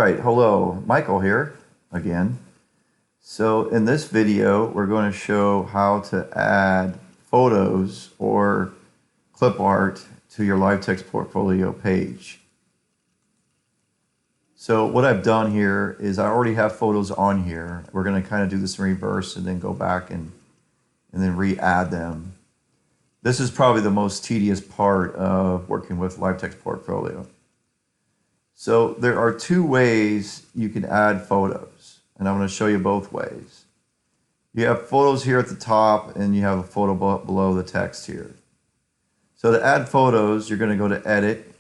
right, hello, Michael here again. So in this video, we're going to show how to add photos or clip art to your LiveText portfolio page. So what I've done here is I already have photos on here. We're going to kind of do this in reverse and then go back and then re-add them. This is probably the most tedious part of working with LiveText portfolio. So there are two ways you can add photos, and I'm going to show you both ways. You have photos here at the top, and you have a photo below the text here. So to add photos, you're going to go to Edit.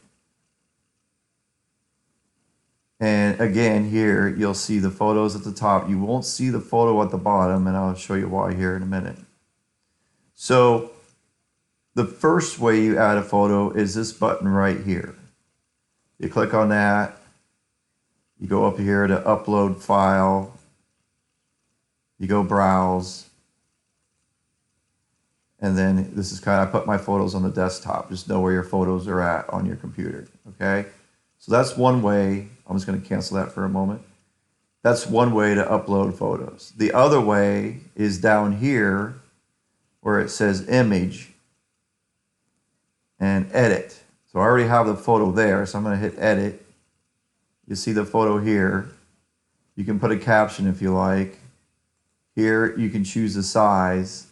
And again, here, you'll see the photos at the top. You won't see the photo at the bottom, and I'll show you why here in a minute. So the first way you add a photo is this button right here. You click on that, you go up here to upload file, you go browse, and then this is kind of, I put my photos on the desktop, just know where your photos are at on your computer, okay? So that's one way. I'm just going to cancel that for a moment. That's one way to upload photos. The other way is down here where it says image and edit. So I already have the photo there, so I'm going to hit edit. You see the photo here. You can put a caption if you like. Here you can choose the size.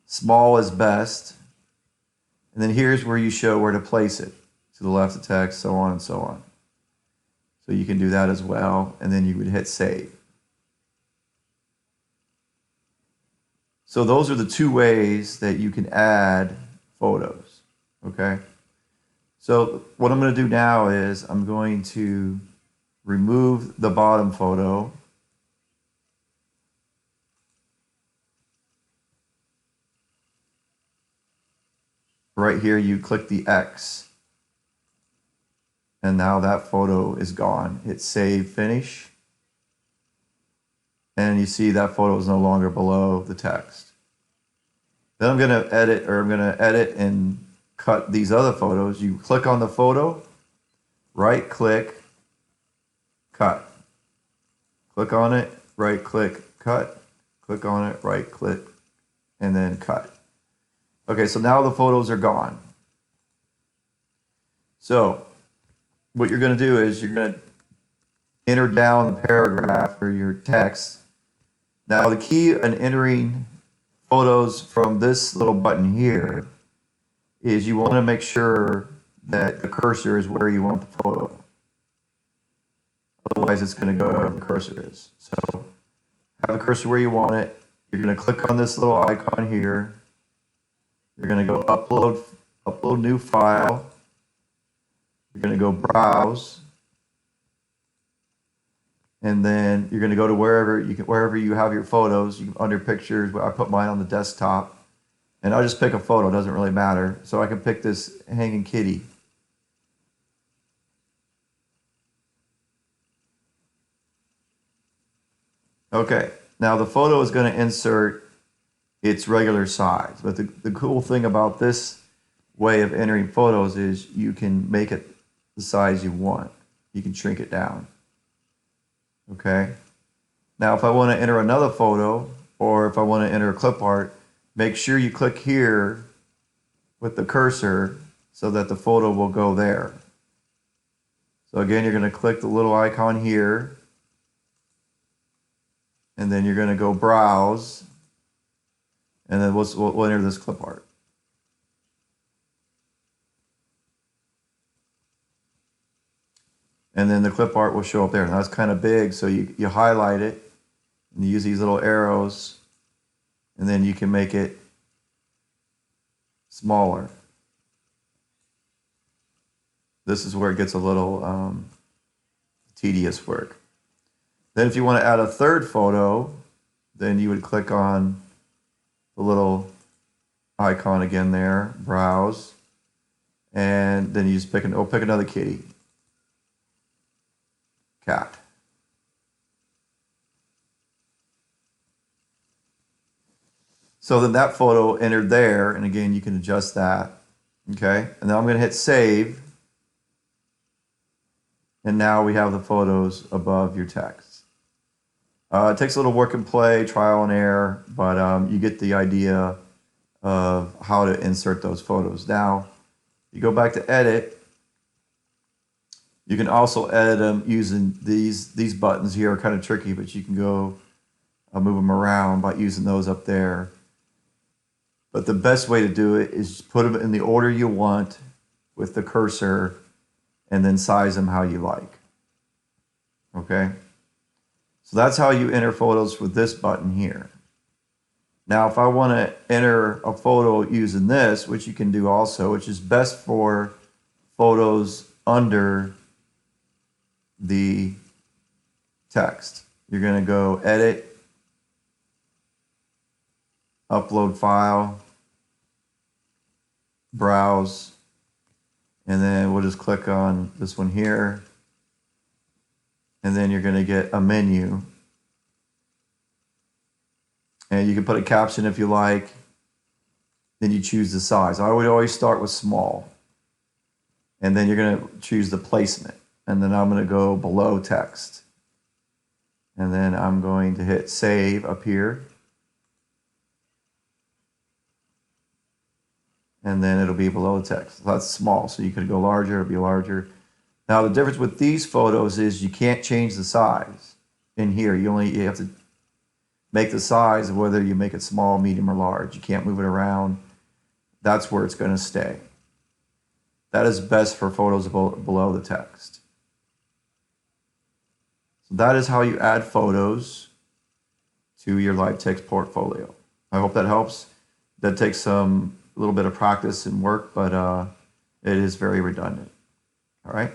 Small is best. And then here's where you show where to place it. To the left of text, so on and so on. So you can do that as well, and then you would hit save. So those are the two ways that you can add photos, okay? So what I'm going to do now is I'm going to remove the bottom photo. Right here, you click the X. And now that photo is gone. Hit save, finish. And you see that photo is no longer below the text. Then I'm going to edit and cut these other photos. You click on the photo, right click, cut. Click on it, right click, cut. Click on it, right click, and then cut. Okay, so now the photos are gone. So what you're going to do is you're going to enter down the paragraph or your text. Now the key in entering photos from this little button here is you want to make sure that the cursor is where you want the photo. Otherwise it's going to go where the cursor is. So have the cursor where you want it. You're going to click on this little icon here. You're going to go upload new file. You're going to go browse. And then you're going to go to wherever you have your photos. Under pictures, I put mine on the desktop. And I'll just pick a photo, it doesn't really matter. So I can pick this hanging kitty. Okay, now the photo is going to insert its regular size. But the cool thing about this way of entering photos is you can make it the size you want. You can shrink it down. Okay? Now if I want to enter another photo, or if I want to enter a clip art, make sure you click here with the cursor so that the photo will go there. So again, you're going to click the little icon here, and then you're going to go browse, and then we'll enter this clip art. And then the clip art will show up there. Now it's kind of big, so you highlight it, and you use these little arrows, and then you can make it smaller. This is where it gets a little tedious work. Then if you want to add a third photo, then you would click on the little icon again there, browse, and then you just pick another kitty, cat. So then that photo entered there, and again, you can adjust that, okay? And then I'm going to hit save, And now we have the photos above your text. It takes a little work and play, trial and error, but you get the idea of how to insert those photos. Now, you go back to edit. You can also edit them using these buttons here. Are kind of tricky, but you can go move them around by using those up there. But the best way to do it is just put them in the order you want with the cursor and then size them how you like. Okay? So that's how you enter photos with this button here. Now, if I want to enter a photo using this, which you can do also, which is best for photos under the text, you're going to go Edit, Upload File, Browse, and then we'll just click on this one here. And then you're going to get a menu. And you can put a caption if you like. Then you choose the size. I would always start with small. And then you're going to choose the placement. And then I'm going to go below text. And then I'm going to hit Save up here. And then it'll be below the text. So that's small. So you could go larger, it'll be larger. Now the difference with these photos is you can't change the size in here. You have to make the size of whether you make it small, medium, or large. You can't move it around. That's where it's going to stay. That is best for photos below the text. So that is how you add photos to your LiveText portfolio. I hope that helps. That takes a little bit of practice and work, but it is very redundant. All right.